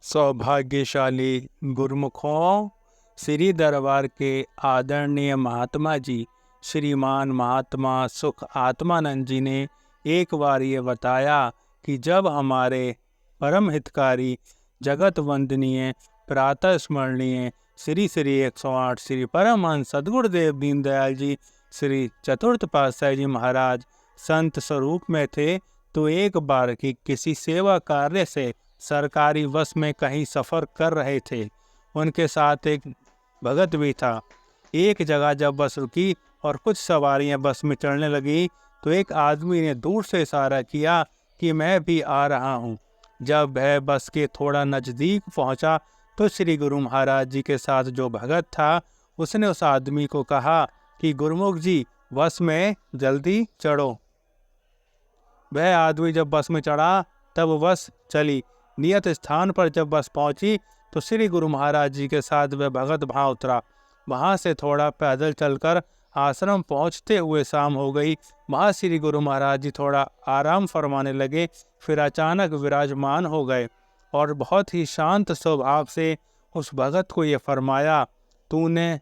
सौभाग्यशाली गुरुमुखों, श्री दरबार के आदरणीय महात्मा जी श्रीमान महात्मा सुख आत्मानंद जी ने एक बार ये बताया कि जब हमारे परम हितकारी जगत वंदनीय प्रातः स्मरणीय श्री श्री 108 श्री परमहंस सद्गुरुदेव दीनदयाल जी श्री चतुर्थ पातशाही जी महाराज संत स्वरूप में थे, तो एक बार की किसी सेवा कार्य से सरकारी बस में कहीं सफ़र कर रहे थे। उनके साथ एक भगत भी था। एक जगह जब बस रुकी और कुछ सवारियां बस में चढ़ने लगी तो एक आदमी ने दूर से इशारा किया कि मैं भी आ रहा हूँ। जब वह बस के थोड़ा नज़दीक पहुँचा तो श्री गुरु महाराज जी के साथ जो भगत था उसने उस आदमी को कहा कि गुरुमुख जी, बस में जल्दी चढ़ो। वह आदमी जब बस में चढ़ा तब बस चली। नियत स्थान पर जब बस पहुंची तो श्री गुरु महाराज जी के साथ वह भगत वहाँ उतरा। वहाँ से थोड़ा पैदल चलकर आश्रम पहुँचते हुए शाम हो गई। वहाँ श्री गुरु महाराज जी थोड़ा आराम फरमाने लगे, फिर अचानक विराजमान हो गए और बहुत ही शांत स्वभाव से उस भगत को ये फरमाया, तूने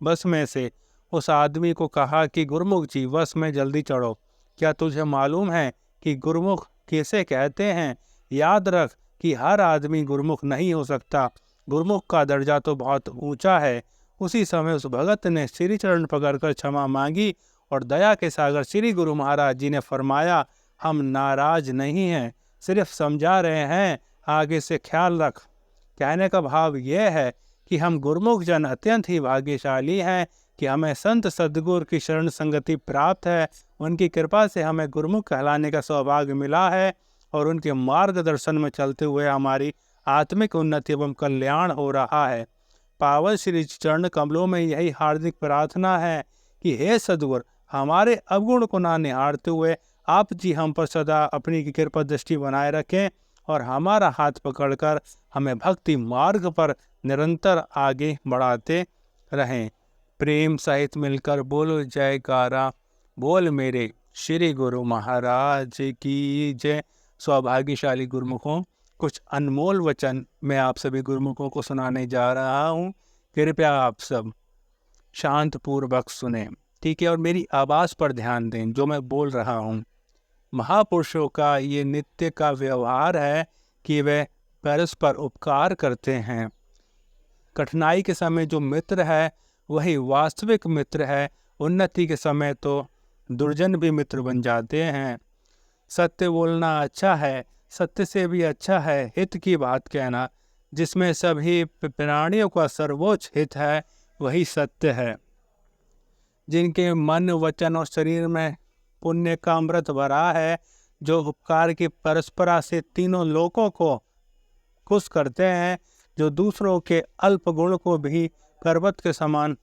बस में से उस आदमी को कहा कि गुरुमुख जी, बस में जल्दी चढ़ो। क्या तुझे मालूम है कि गुरुमुख कैसे कहते हैं? याद रख कि हर आदमी गुरुमुख नहीं हो सकता। गुरुमुख का दर्जा तो बहुत ऊंचा है। उसी समय उस भगत ने श्री चरण पकड़कर क्षमा मांगी और दया के सागर श्री गुरु महाराज जी ने फरमाया, हम नाराज नहीं हैं, सिर्फ समझा रहे हैं, आगे से ख्याल रख। कहने का भाव यह है कि हम गुरुमुख जन अत्यंत ही भाग्यशाली हैं कि हमें संत सद्गुरु की शरण संगति प्राप्त है। उनकी कृपा से हमें गुरुमुख कहलाने का सौभाग्य मिला है और उनके मार्गदर्शन में चलते हुए हमारी आत्मिक उन्नति एवं कल्याण हो रहा है। पावन श्री चरण कमलों में यही हार्दिक प्रार्थना है कि हे सद्गुरु, हमारे अवगुण को ना निहारते हुए आप जी हम पर सदा अपनी कृपा दृष्टि बनाए रखें और हमारा हाथ पकड़कर हमें भक्ति मार्ग पर निरंतर आगे बढ़ाते रहें। प्रेम सहित मिलकर बोलो जयकारा, बोल मेरे श्री गुरु महाराज की जय। सौभाग्यशाली गुरुमुखों, कुछ अनमोल वचन मैं आप सभी गुरुमुखों को सुनाने जा रहा हूँ। कृपया आप सब शांत पूर्वक सुने, ठीक है, और मेरी आवाज़ पर ध्यान दें जो मैं बोल रहा हूँ। महापुरुषों का ये नित्य का व्यवहार है कि वे परस्पर उपकार करते हैं। कठिनाई के समय जो मित्र है वही वास्तविक मित्र है। उन्नति के समय तो दुर्जन भी मित्र बन जाते हैं। सत्य बोलना अच्छा है, सत्य से भी अच्छा है हित की बात कहना। जिसमें सभी प्राणियों का सर्वोच्च हित है वही सत्य है। जिनके मन, वचन और शरीर में पुण्य का अमृत भरा है, जो उपकार की परस्परा से तीनों लोकों को खुश करते हैं, जो दूसरों के अल्प गुण को भी पर्वत के समान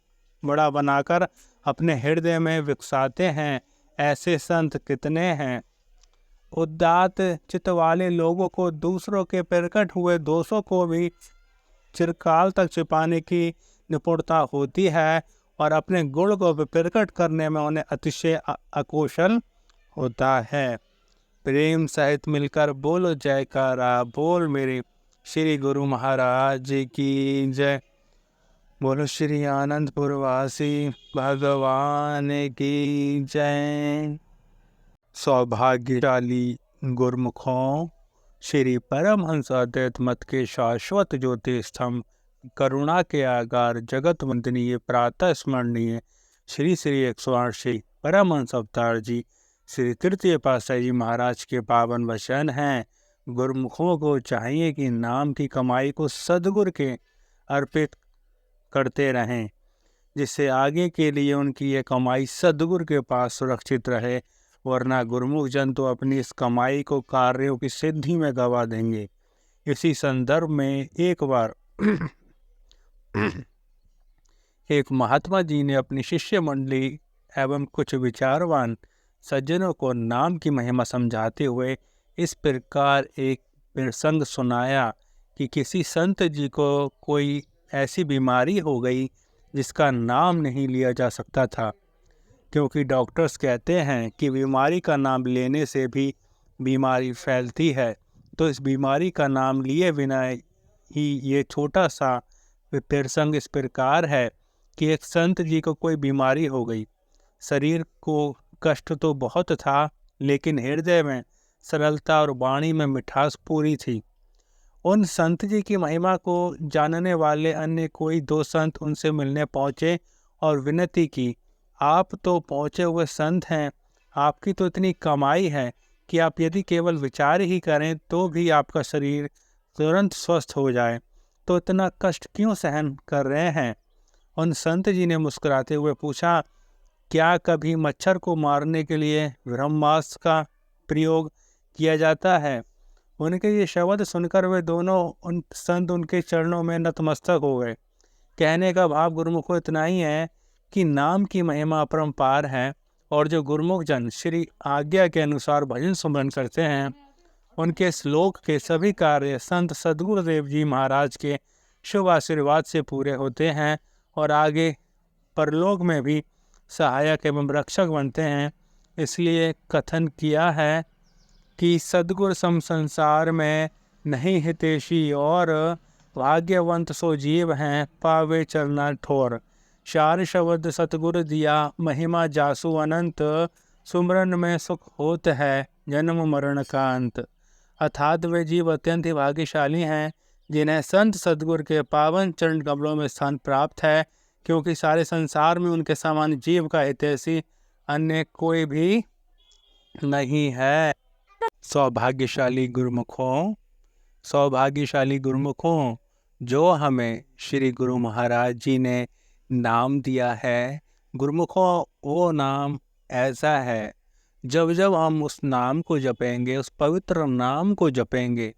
बड़ा बनाकर अपने हृदय में विकसाते हैं, ऐसे संत कितने हैं। उदात्त चित्त वाले लोगों को दूसरों के प्रकट हुए दोषों को भी चिरकाल तक छिपाने की निपुणता होती है और अपने गुण को प्रकट करने में उन्हें अतिशय अकौशल होता है। प्रेम सहित मिलकर बोलो जयकारा, बोल मेरे श्री गुरु महाराज जी की जय। बोलो श्री आनंदपुरवासी भगवान की जय। सौभाग्यशाली गुरुमुखों, श्री परमहंस अद्वैत मत के शाश्वत ज्योति स्तंभ, करुणा के आगार, जगत वंदनीय प्रातः स्मरणीय श्री श्री 108 श्री परमहंस अवतार जी श्री तृतीय पातशाही जी महाराज के पावन वचन हैं। गुरुमुखों को चाहिए कि नाम की कमाई को सद्गुरु के अर्पित करते रहें, जिससे आगे के लिए उनकी ये कमाई सद्गुरु के पास सुरक्षित रहे, वरना गुरुमुख जन तो अपनी इस कमाई को कार्यों की सिद्धि में गवा देंगे। इसी संदर्भ में एक बार एक महात्मा जी ने अपनी शिष्य मंडली एवं कुछ विचारवान सज्जनों को नाम की महिमा समझाते हुए इस प्रकार एक प्रसंग सुनाया कि किसी संत जी को कोई ऐसी बीमारी हो गई जिसका नाम नहीं लिया जा सकता था, क्योंकि डॉक्टर्स कहते हैं कि बीमारी का नाम लेने से भी बीमारी फैलती है। तो इस बीमारी का नाम लिए बिना ही ये छोटा सा प्रसंग इस प्रकार है कि एक संत जी को कोई बीमारी हो गई। शरीर को कष्ट तो बहुत था, लेकिन हृदय में सरलता और वाणी में मिठास पूरी थी। उन संत जी की महिमा को जानने वाले अन्य कोई दो संत उनसे मिलने पहुँचे और विनती की, आप तो पहुँचे हुए संत हैं, आपकी तो इतनी कमाई है कि आप यदि केवल विचार ही करें तो भी आपका शरीर तुरंत स्वस्थ हो जाए, तो इतना कष्ट क्यों सहन कर रहे हैं। उन संत जी ने मुस्कुराते हुए पूछा, क्या कभी मच्छर को मारने के लिए ब्रह्मास्त्र का प्रयोग किया जाता है। उनके ये शब्द सुनकर वे दोनों उन संत उनके चरणों में नतमस्तक हो गए। कहने का भाव गुरुमुखों इतना ही है कि नाम की महिमा अपरंपार है, और जो गुरुमुख जन श्री आज्ञा के अनुसार भजन सुमरन करते हैं, उनके श्लोक के सभी कार्य संत सद्गुरुदेव जी महाराज के शुभ आशीर्वाद से पूरे होते हैं और आगे परलोक में भी सहायक एवं रक्षक बनते हैं। इसलिए कथन किया है कि सद्गुरु सम संसार में नहीं हितैषी, और भाग्यवंत सो जीव हैं पावे चरना ठोर। चार शब्द सतगुरु दिया महिमा जासु अनंत, सुमरन में सुख होत है जन्म मरण का अंत। अर्थात वे जीव अत्यंत ही भाग्यशाली हैं जिन्हें संत सद्गुरु के पावन चरण कमलों में स्थान प्राप्त है, क्योंकि सारे संसार में उनके समान जीव का हितैषी अन्य कोई भी नहीं है। सौभाग्यशाली गुरुमुखों, सौभाग्यशाली गुरुमुखों, जो हमें श्री गुरु महाराज जी ने नाम दिया है, गुरुमुखों वो नाम ऐसा है, जब जब हम उस नाम को जपेंगे, उस पवित्र नाम को जपेंगे,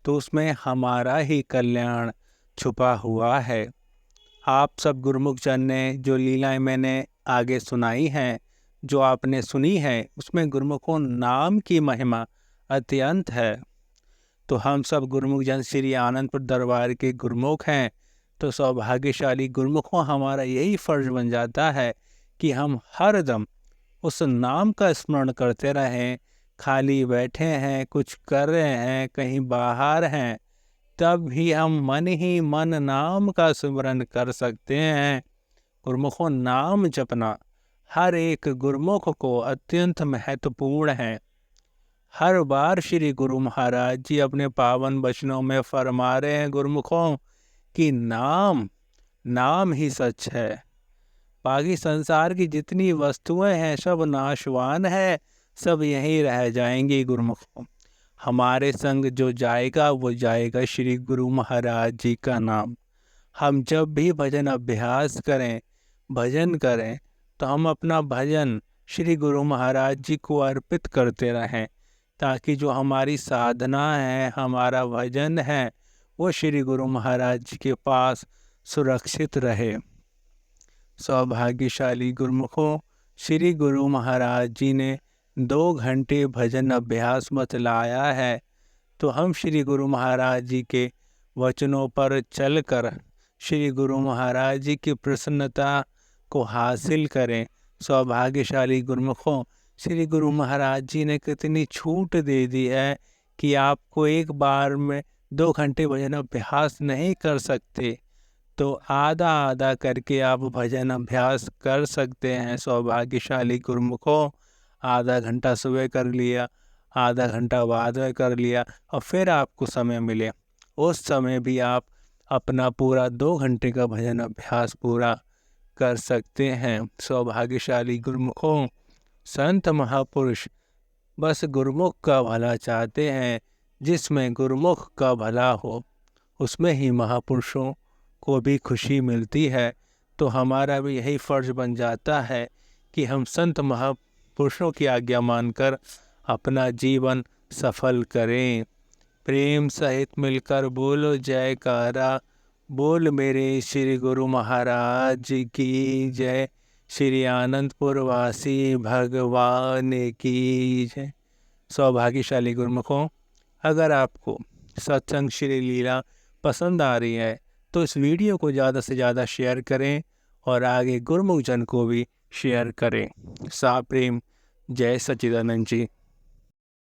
तो उसमें हमारा ही कल्याण छुपा हुआ है। आप सब गुरुमुख जन ने जो लीलाएं मैंने आगे सुनाई हैं, जो आपने सुनी है, उसमें गुरुमुखों नाम की महिमा अत्यंत है। तो हम सब गुरुमुख जन श्री आनंदपुर दरबार के गुरुमुख हैं, तो सौभाग्यशाली गुरुमुखों हमारा यही फर्ज बन जाता है कि हम हर दम उस नाम का स्मरण करते रहें। खाली बैठे हैं, कुछ कर रहे हैं, कहीं बाहर हैं, तब भी हम मन ही मन नाम का स्मरण कर सकते हैं। गुरुमुखों नाम जपना हर एक गुरुमुख को अत्यंत महत्वपूर्ण है। हर बार श्री गुरु महाराज जी अपने पावन वचनों में फरमा रहे हैं गुरुमुखों कि नाम नाम ही सच है। बाकी संसार की जितनी वस्तुएं हैं सब नाशवान है, सब यहीं रह जाएंगी। गुरुमुखों हमारे संग जो जाएगा वो जाएगा श्री गुरु महाराज जी का नाम। हम जब भी भजन अभ्यास करें, भजन करें, तो हम अपना भजन श्री गुरु महाराज जी को अर्पित करते रहें, ताकि जो हमारी साधना है, हमारा भजन है, वो श्री गुरु महाराज जी के पास सुरक्षित रहे। सौभाग्यशाली गुरुमुखों, श्री गुरु महाराज जी ने 2 घंटे भजन अभ्यास बतलाया है, तो हम श्री गुरु महाराज जी के वचनों पर चलकर श्री गुरु महाराज जी की प्रसन्नता को हासिल करें। सौभाग्यशाली गुरुमुखों, श्री गुरु महाराज जी ने कितनी छूट दे दी है कि आपको एक बार में 2 घंटे भजन अभ्यास नहीं कर सकते, तो आधा आधा करके आप भजन अभ्यास कर सकते हैं। सौभाग्यशाली गुरुमुखों, आधा घंटा सुबह कर लिया, आधा घंटा बाद में कर लिया, और फिर आपको समय मिले उस समय भी आप अपना पूरा 2 घंटे का भजन अभ्यास पूरा कर सकते हैं। सौभाग्यशाली गुरुमुखों, संत महापुरुष बस गुरुमुख का भला चाहते हैं। जिसमें गुरुमुख का भला हो उसमें ही महापुरुषों को भी खुशी मिलती है। तो हमारा भी यही फर्ज बन जाता है कि हम संत महापुरुषों की आज्ञा मानकर अपना जीवन सफल करें। प्रेम सहित मिलकर बोलो जयकारा, बोल मेरे श्री गुरु महाराज की जय। श्री आनंदपुर वासी भगवान की जय। सौभाग्यशाली गुरुमुखों, अगर आपको सत्संग श्री लीला पसंद आ रही है तो इस वीडियो को ज़्यादा से ज़्यादा शेयर करें और आगे गुरुमुख जन को भी शेयर करें। सा प्रेम, जय सच्चिदानंद जी।